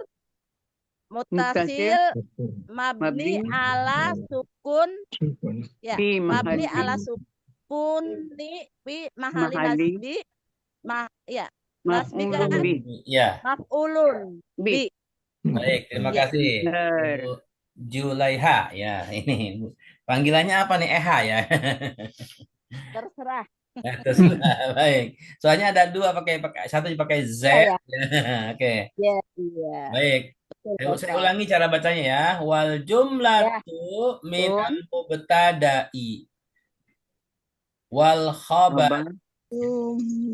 Muttasil. mutasil mabni Mabni. ala sukun ya Fi mabni mahali. ala sukun fi mahali Mahali. nasbi ya nasbi kan Maf'ulun bi. ya. maf'ulun bi Baik, terima Iya. kasih Benar. Bu Julaiha ya. Ini panggilannya apa nih, Eha ya? terserah Ya, terserah. Baik, soalnya ada dua pakai satu dipakai Z Iya, Oke, ya iya baik. Saya ulangi cara bacanya ya. Wal jumlatu minal mubtada'i wal khabar.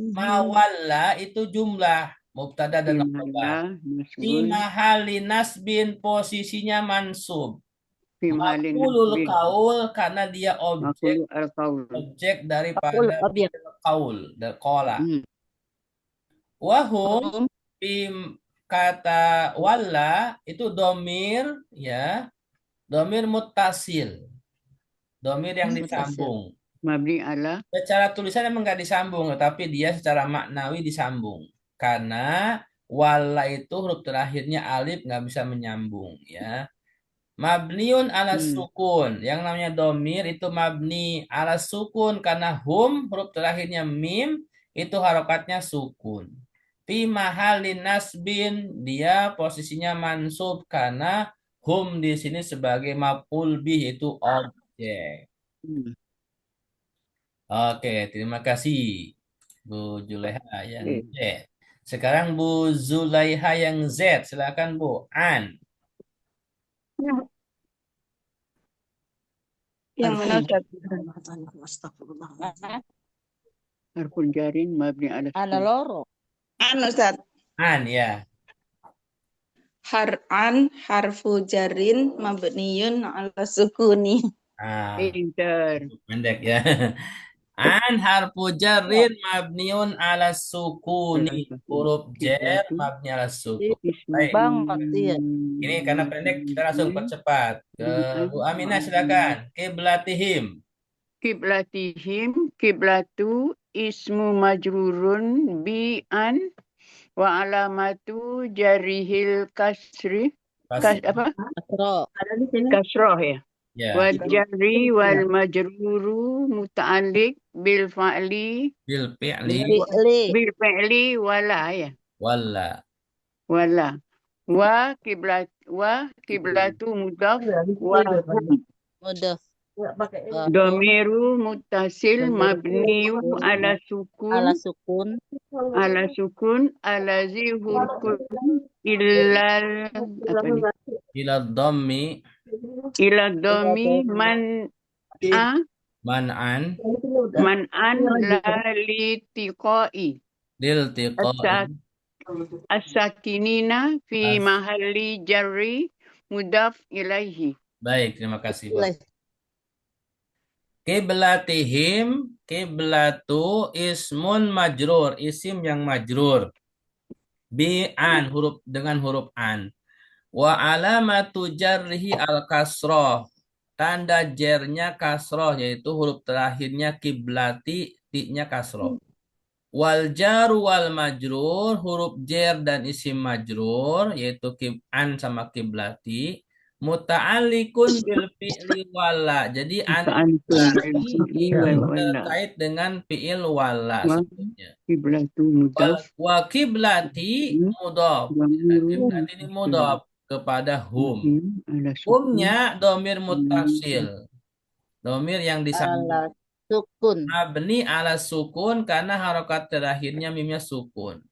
Mawalla itu jumlah mubtada dan khabar. Fi mahali nasbin posisinya mansub. Fi mahali Maqulul nasbin. qaul karena dia Maqulu al-qaul. objek daripada objek qaul dan qala. Wahum kata walla itu domir ya, domir muttasil, domir yang disambung. Mabni ala. Secara tulisan emang nggak disambung, tapi dia secara maknawi disambung karena walla itu huruf terakhirnya alif nggak bisa menyambung ya. Mabniun ala sukun, yang namanya domir itu mabni ala sukun karena hum huruf terakhirnya mim itu harokatnya sukun. Fi mahalin nasbin dia posisinya mansub karena hum di sini sebagai maf'ul bih itu objek. Oke, terima kasih Bu Julaiha yang Z. Sekarang Bu Zulaiha yang Z, silakan Bu. An. Yang mana Ustaz? Harful jarin mabni ala ada sukun. loro Ustaz. An ya. Harfu jarin mabniyun ala sukuni. Pinter. Pendek ya. An harfu jarrin mabniun ala sukuni. Huruf jar mabni ala sukun. Baik. banget iya Ini karena pendek kita langsung percepat. Ke Bu Aminah silakan. Qiblatihim. Qiblatihim. Qiblatu ismu majrurun bi an wa alamatu jarihil kasri. Apa? Kasroh ya. Ya. Wal jarri wal majruru muta'alliq bil fa'li Bil fi'li bil fi'li wala ya. walla. Wala. Wa kiblatu mudaf wa udah Nggak pakai ini. Domiru muttasil mabniu ala ala sukun sukun alazi hurufun illal apa nih? Ila dhammi Ila domi man'an man'an la litiqai liltiqa'i. as-sakinina fi As- mahalli jarri mudaf ilaihi. Baik, terima kasih, Bu. Ilaih. Qiblatihim, qiblatu ismun majrur, isim yang majrur. Bi'an, huruf dengan huruf an. Wa alamatu jarrihi al-kasroh. Tanda jernya kasroh, yaitu huruf terakhirnya kiblati, ti-nya kasroh. Wal jaru wal majrur, huruf jer dan isim majrur, yaitu an sama kiblati. Muta'alliqun bil fi'li wala. Jadi an Fa'antum fi'li wal wala. terkait dengan fi'il wala Wa sebetulnya. kiblatu mudaf Wa kiblati mudhaf. Kiblati ini mudhaf kepada hum. ala sukun Humnya domir mutasil. Domir yang disambung. Ala sukun. Mabni ala sukun karena harokat terakhirnya mimnya sukun.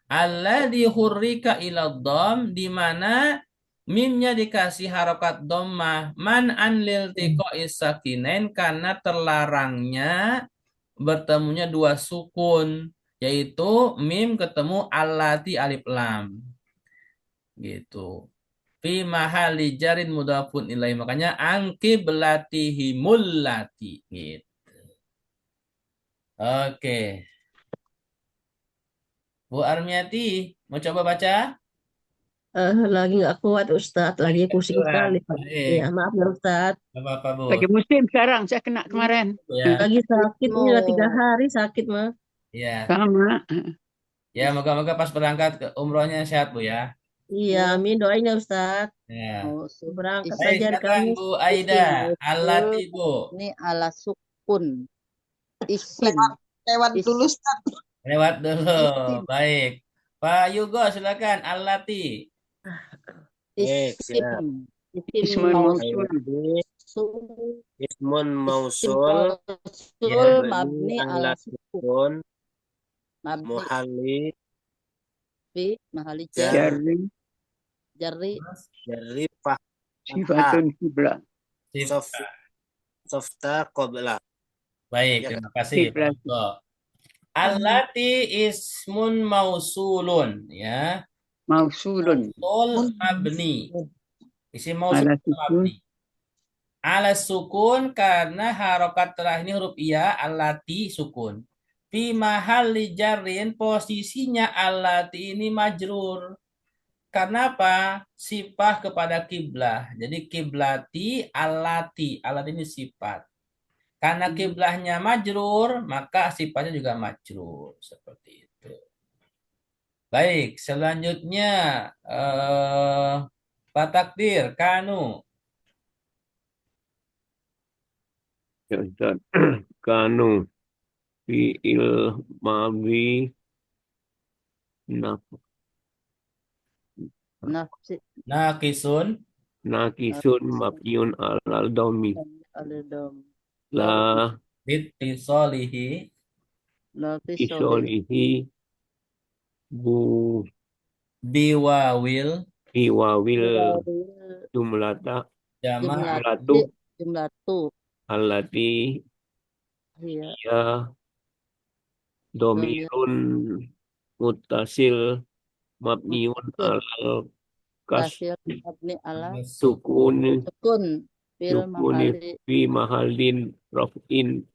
Alladzi hurrika ila dham, di mana mimnya dikasih harokat dhammah man an lil tiqa'is sakinain karena terlarangnya bertemunya dua sukun, yaitu mim ketemu allati alif lam. Gitu. Fi mahali jarin mudhafun ilaih, makanya angki belatihimul lati gitu. Oke. Bu Armiati, mau coba baca? Lagi nggak kuat Ustadz, lagi pusing sekali. Baik. Ya, maaf ya Ustadz. Gak apa-apa, Bu. lagi musim sekarang saya kena kemarin Ya, Lagi sakit, ini udah 3 hari sakit mah. ya. sama Ya, moga-moga pas berangkat ke umrohnya sehat, Bu ya. Iya, amin doain ya Ustadz. Ya. Oh, Berangkat Baik, saja hari silakan Kamis. Bu Aida. Allati, Bu. Ini ala sukun. Isim. Lewat Is- dulu, Ustaz. Lewat dulu. Isim. Baik. Pak Yugo, silakan. Allati. Baik, Isim. siap. Ismun Mausul. mausul Ismun Isim mausul mausul mabni mabni ala ala sukun. sukun Mabni muhalli fi mahali jar jarri jarri dari fah sifatun kiblat sof softa qabla. Baik, Ya, terima kasih Pak Kiblat. Yugo. Allati ismun mausulun, ya. mausulun Mausul mabni. Isim mausul ala sukun mabni. Ala sukun karena harokat terakhir ini huruf iya, allati sukun. Fi mahalli jarrin, posisinya allati ini majrur. Karena apa? Sifat kepada kiblah. Jadi kiblati allati. Allati ini sifat. Karena kiblahnya majrur, maka sifatnya juga majrur. Seperti itu. Baik, selanjutnya Pak Takdir, Kanu. Ya Ustaz, kanu fi'il madhi nafsi Nakisun. nakisun mabniun alal domi al-dom la Bittisolihi. lafi isolihi bu Biwawil. iwawil jumlata jumlatu jumlatu allati iya ya domirun muttasil mabniun alal kas kasir mabni ala sukun sukun fil sukuni mahali fi mahallin raf'in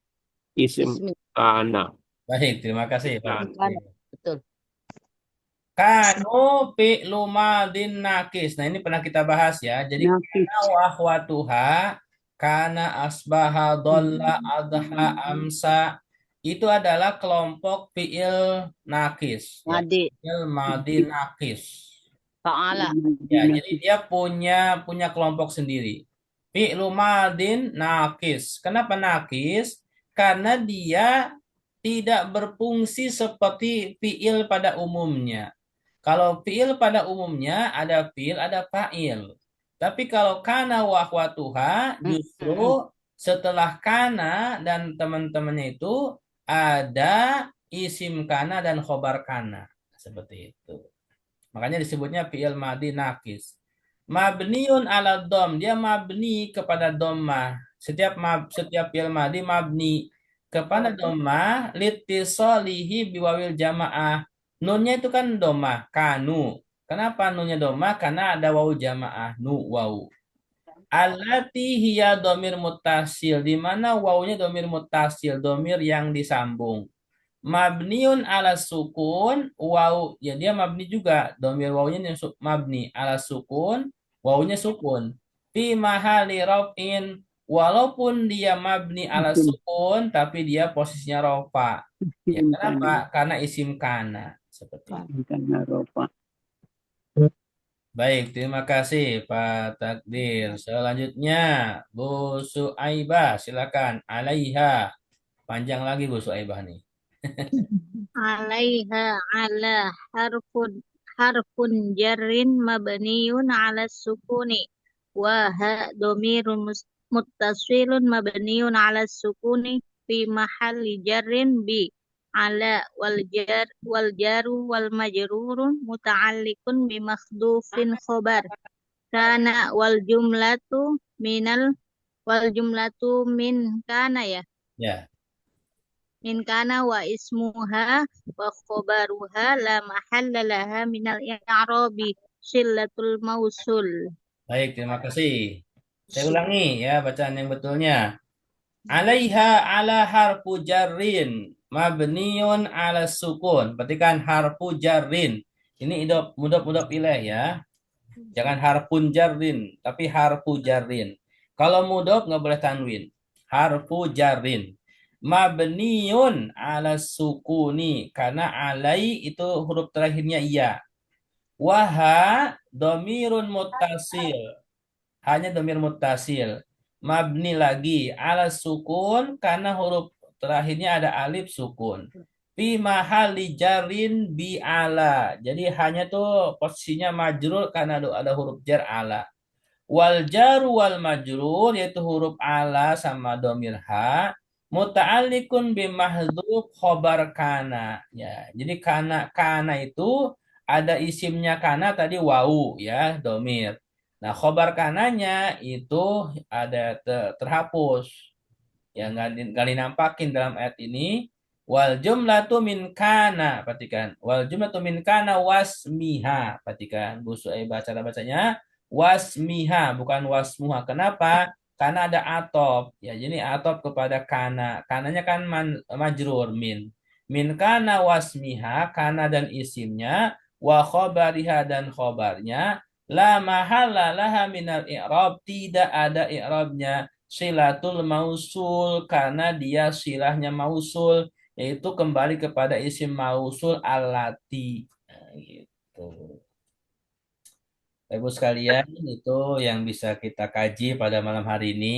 ism ismi kana. Baik, terima kasih Pak. Kana. Betul. Kanu fi'lu madin nakis. Nah, ini pernah kita bahas ya. Jadi nakis kana wa akhwatuha, kana asbaha dhalla adha amsa, itu adalah kelompok fi'il nakis. Ya, Madi fi'il madi nakis. fa'ala Ya, jadi dia punya kelompok sendiri. Fi'lu madin nakis. Kenapa nakis? Karena dia tidak berfungsi seperti fi'il pada umumnya. Kalau fi'il pada umumnya ada fi'il, ada fa'il. Tapi kalau kana wa akhwatuha justru setelah kana dan teman-temannya itu ada isim kana dan khobar kana. Seperti itu. Makanya disebutnya fi'il madi nakis. Mabniun ala dom, dia mabni kepada dhammah. Setiap fi'il madi mabni kepada dhammah litisolihi biwawil jamaah. Nunnya itu kan dhammah, kanu. Kenapa nunnya dhammah? Karena ada wawu jamaah, nu wawu. Allati hiya domir mutasil, di mana wawunya domir mutasil, domir yang disambung. Mabniun ala sukun, waw, ya dia mabni juga, domir wawunya yang mabni ala sukun, wawunya sukun. Fi mahali raf'in, walaupun dia mabni ala sukun, tapi dia posisinya rofa. Ya, Isim kenapa? Karena isim kana. Seperti itu. karena rofa. Baik, terima kasih Pak Takdir. Selanjutnya, Bu Suaibah, silakan. Alaiha. Panjang lagi Bu Suaibah nih. Alaiha ala harfun jarrin mabniun ala sukuni wa ha domirun muttasilun mabniun ala sukuni fi mahalli jarrin bi ala wal jaru wal majrurun muta'alliqun bi makhdufin khobar kana wal jumlatu min kana ya Ya. min kana wa ismuha wa khobaruha la mahalla laha minal i'rabi sillatul mausul. Baik, terima kasih. Saya ulangi ya bacaan yang betulnya. Alaiha ala harfu jarrin mabniun ala sukun. Perhatikan harfu jarrin. Ini mudhaf ilaih ya. Jangan harfun jarrin, tapi harfu jarrin. Kalau mudhaf nggak boleh tanwin. Harfu jarrin. Mabniun ala sukuni. Karena alai itu huruf terakhirnya iya. Waha domirun muttasil. Hanya domir muttasil. Mabni lagi ala sukun karena huruf terakhirnya ada alif sukun. Fi mahali jarin bi ala. Jadi hanya tuh posisinya majrur karena ada huruf jar ala. Wal jaru wal majrur yaitu huruf ala sama domir ha muta'alliqun bi mahdhuf khobar kana. Ya, jadi kana itu ada isimnya kana tadi wau ya, domir. Nah, khobar kananya itu ada terhapus. Ya, nggak dinampakin dalam ayat ini. Wal jumlatu min kana, perhatikan. Wal jumlatu min kana wasmiha, perhatikan. Bu Suaibah cara bacanya wasmiha, bukan wasmuha. Kenapa? Karena ada atop. Ya, jadi atop kepada kana. Kananya kan majrur min. Min kana wasmiha, kana dan isimnya, wa khobariha dan khobarnya. La mahalla laha minal i'rab, tidak ada i'rabnya. Silatul mausul karena dia silahnya mausul yaitu kembali kepada isim mausul alati. Nah, gitu. Ibu sekalian, itu yang bisa kita kaji pada malam hari ini.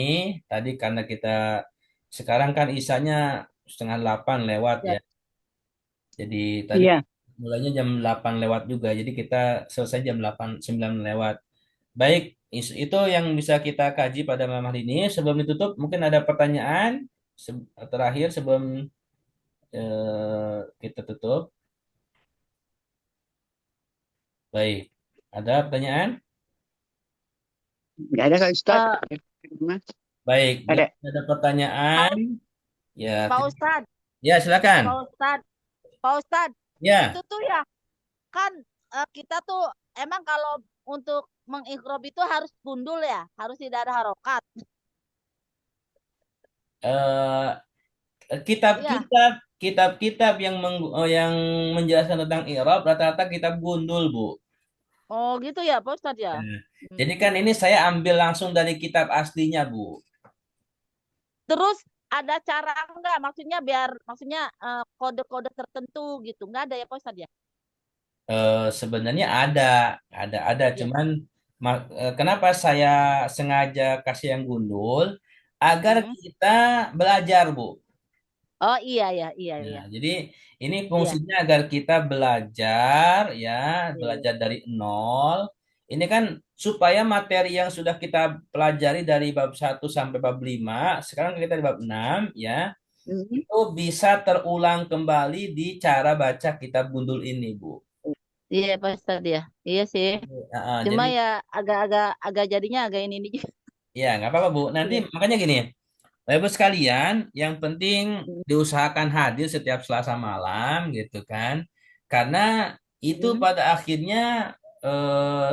Tadi karena kita sekarang kan isanya 7:30 lewat ya. Jadi tadi Iya. mulainya jam 8 lewat juga. Jadi kita selesai jam 9 lewat. Baik, itu yang bisa kita kaji pada malam hari ini. Sebelum ditutup, mungkin ada pertanyaan terakhir sebelum kita tutup. Baik, ada pertanyaan? Nggak ada Kak Ustaz? Baik, Ada. ada pertanyaan. Ya, Pak Ustadz, ya silakan. Pak Ustadz, Ya. itu tuh ya kan kita tuh emang kalau untuk mengikrob itu harus gundul ya, harus tidak ada harokat. Kitab-kitab yang menjelaskan tentang i'rab rata-rata kitab gundul, Bu. Oh gitu ya Pak Ustadz ya. Nah, jadi kan ini saya ambil langsung dari kitab aslinya, Bu. Terus ada cara enggak maksudnya kode-kode tertentu gitu nggak ada ya Pak Ustadz ya? Sebenarnya ada. Iya. Cuman kenapa saya sengaja kasih yang gundul agar kita belajar, Bu. Oh iya. Nah, jadi ini fungsinya agar kita belajar ya, belajar dari nol. ini kan supaya materi yang sudah kita pelajari dari bab 1 sampai bab 5, sekarang kita di bab 6 ya, itu bisa terulang kembali di cara baca kitab gundul ini, Bu. Iya Pak Ustadz ya. Iya sih. Cuma Jadi ya agak jadinya agak ini juga. ya nggak apa-apa, Bu. Nanti Iya. makanya gini, Bapak Ibu sekalian, yang penting diusahakan hadir setiap Selasa malam gitu kan. Karena itu pada akhirnya eh,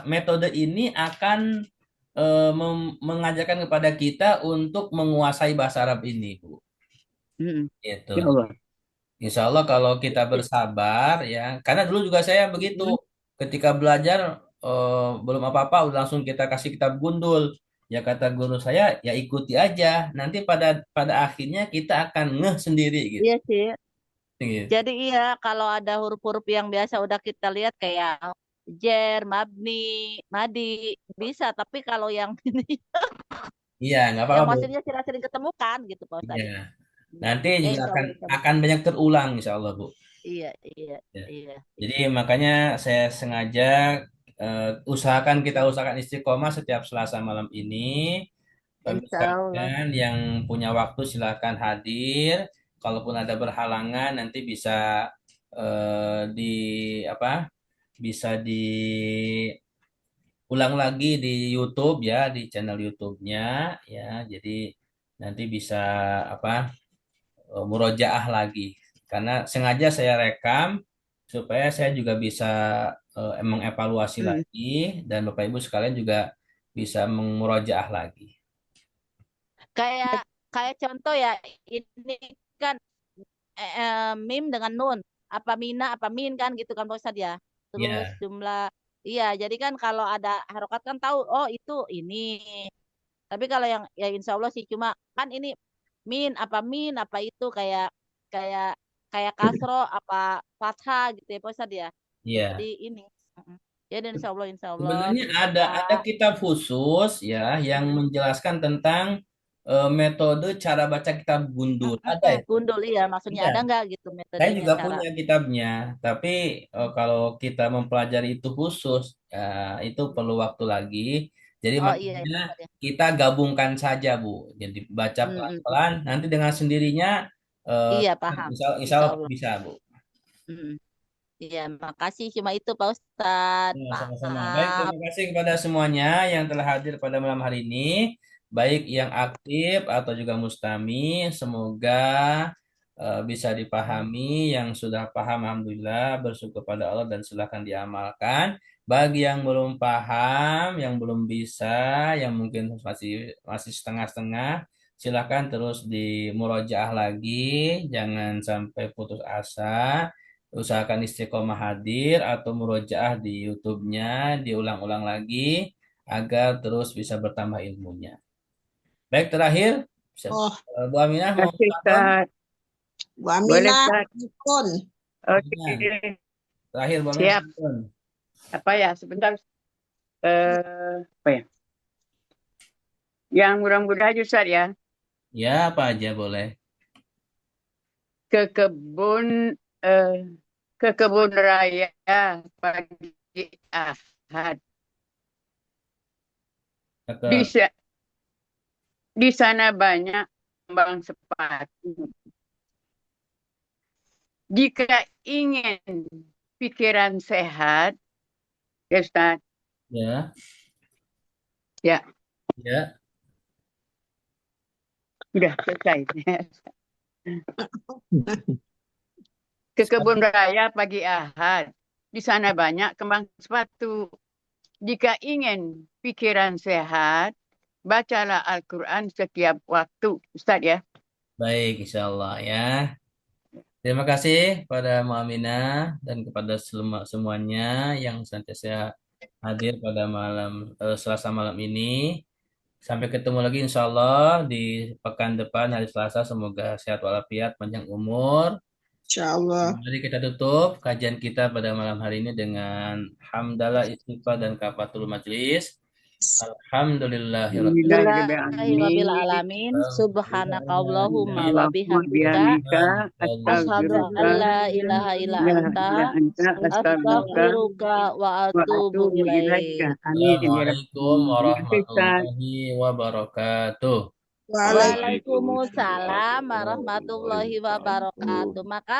metode ini akan mengajarkan kepada kita untuk menguasai bahasa Arab ini, Bu. Gitu. Ya Allah. Insya Allah kalau kita bersabar ya, karena dulu juga saya begitu. Ketika belajar belum apa-apa, udah langsung kita kasih kitab gundul. Ya kata guru saya, ya ikuti aja. Nanti pada akhirnya kita akan ngeh sendiri gitu. Iya sih. Gitu. Jadi iya kalau ada huruf-huruf yang biasa udah kita lihat kayak jer, mabni, madi bisa. Tapi kalau yang ini Iya, nggak yang apa-apa, Bu. maksudnya sering ketemukan gitu Pak Ustadz. Iya. Nanti juga Insya akan Allah, insya Allah. akan banyak terulang, Insya Allah, Bu. Iya, iya, Ya. iya. Jadi makanya saya sengaja kita usahakan istiqomah setiap Selasa malam ini. Bapak Insya Allah. sekalian yang punya waktu silakan hadir. Kalaupun ada berhalangan nanti bisa di apa? Bisa diulang lagi di YouTube ya, di channel YouTube-nya ya. Jadi nanti bisa apa? Murojaah lagi. Karena sengaja saya rekam supaya saya juga bisa mengevaluasi lagi dan Bapak Ibu sekalian juga bisa memurojaah lagi. Kayak kayak contoh ya, ini kan mim dengan nun, apa mina, apa min kan gitu kan Pak Ustadz ya. Terus Ya. jumlah, iya jadi kan kalau ada harokat kan tahu, oh itu ini. Tapi kalau yang ya insya Allah sih cuma kan ini min apa itu kayak kayak kayak kasro apa fathah gitu ya Pak Ustadz ya. Iya. Jadi ini. Mm-mm. Jadi insya Allah Sebenarnya berusaha. ada kitab khusus ya yang menjelaskan tentang metode cara baca kitab gundul. Ada itu. Gundul iya, maksudnya Iya. ada nggak gitu Saya metodenya juga cara. punya kitabnya, tapi kalau kita mempelajari itu khusus, ya, itu perlu waktu lagi. Jadi Oh iya, makanya Pak Ustadz ya. kita gabungkan saja, Bu. Jadi baca Mm-mm. pelan-pelan, nanti dengan sendirinya Iya paham, insya insya Allah Allah. bisa, Bu. Mm-mm. Iya, makasih cuma itu Pak Ustadz. Ya, sama-sama. Baik, Maaf. terima kasih kepada semuanya yang telah hadir pada malam hari ini, baik yang aktif atau juga mustami. Semoga bisa dipahami. Yang sudah paham, alhamdulillah, bersyukur pada Allah dan silakan diamalkan. Bagi yang belum paham, yang belum bisa, yang mungkin masih masih setengah-setengah, silakan terus dimurojaah lagi, jangan sampai putus asa. Usahakan istiqomah hadir atau murojaah di YouTube-nya, diulang-ulang lagi agar terus bisa bertambah ilmunya. Baik, terakhir, Oh, Bu Aminah mau Oke, salam? Ustaz. Bu Boleh, Aminah, Ustaz. Pun. Oke. Terakhir, Bu Aminah. Siap. Apa ya? Sebentar. Apa ya? Yang mudah-mudahan Ustaz ya. Ya, apa aja boleh. Ke kebun raya pagi Ahad. Di sana banyak kembang sepatu. Jika ingin pikiran sehat, ya Ustaz. Ya. Ya. Ya. Sudah selesai. Ke kebun raya pagi Ahad. Di sana banyak kembang sepatu. Jika ingin pikiran sehat, bacalah Al-Quran setiap waktu. Ustaz ya. Baik, insya Allah ya. Terima kasih pada Mu'aminah dan kepada semuanya yang senantiasa hadir pada malam Selasa malam ini. Sampai ketemu lagi insya Allah di pekan depan hari Selasa. Semoga sehat walafiat, panjang umur. Insya Allah. Mari kita tutup kajian kita pada malam hari ini dengan hamdalah, istighfar, dan kafatul majlis. Alhamdulillahirabbil Alhamdulillahirabbil alamin. Subhanakallahumma wa bihamdika asyhadu an la ilaha illa anta astaghfiruka wa atubu ilaik. Assalamualaikum warahmatullahi wabarakatuh. Waalaikumsalam warahmatullahi wabarakatuh. Maka